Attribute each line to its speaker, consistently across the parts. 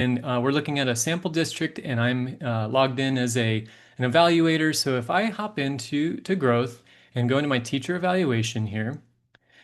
Speaker 1: And we're looking at a sample district, and I'm logged in as an evaluator. So if I hop into growth and go into my teacher evaluation here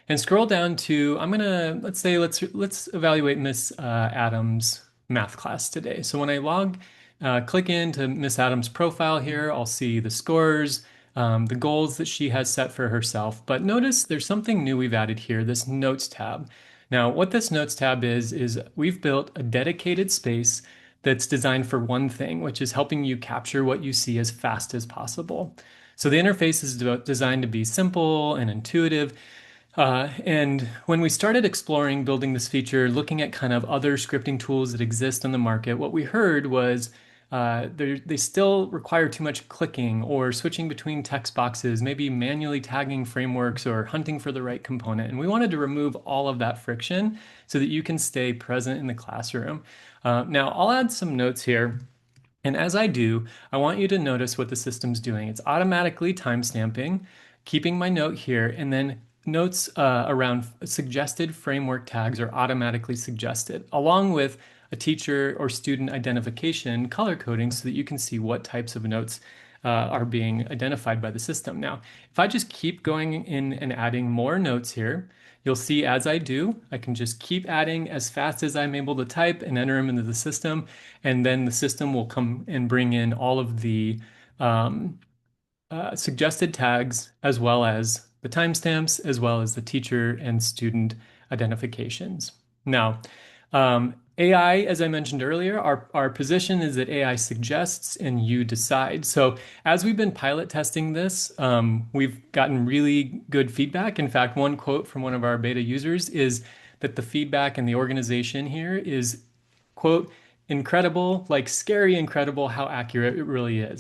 Speaker 1: and scroll down to, I'm gonna let's evaluate Miss Adams' math class today. So when I click into Miss Adams' profile here, I'll see the scores, the goals that she has set for herself. But notice there's something new we've added here, this Notes tab. Now, what this Notes tab is we've built a dedicated space that's designed for one thing, which is helping you capture what you see as fast as possible. So the interface is designed to be simple and intuitive. And when we started exploring building this feature, looking at kind of other scripting tools that exist on the market, what we heard was they still require too much clicking or switching between text boxes, maybe manually tagging frameworks or hunting for the right component. And we wanted to remove all of that friction so that you can stay present in the classroom. Now, I'll add some notes here. And as I do, I want you to notice what the system's doing. It's automatically timestamping, keeping my note here, and then notes around suggested framework tags are automatically suggested, along with a teacher or student identification color coding so that you can see what types of notes are being identified by the system. Now, if I just keep going in and adding more notes here, you'll see as I do, I can just keep adding as fast as I'm able to type and enter them into the system. And then the system will come and bring in all of the suggested tags, as well as the timestamps, as well as the teacher and student identifications. Now, AI, as I mentioned earlier, our position is that AI suggests and you decide. So as we've been pilot testing this, we've gotten really good feedback. In fact, one quote from one of our beta users is that the feedback and the organization here is, quote, incredible, like scary incredible how accurate it really is.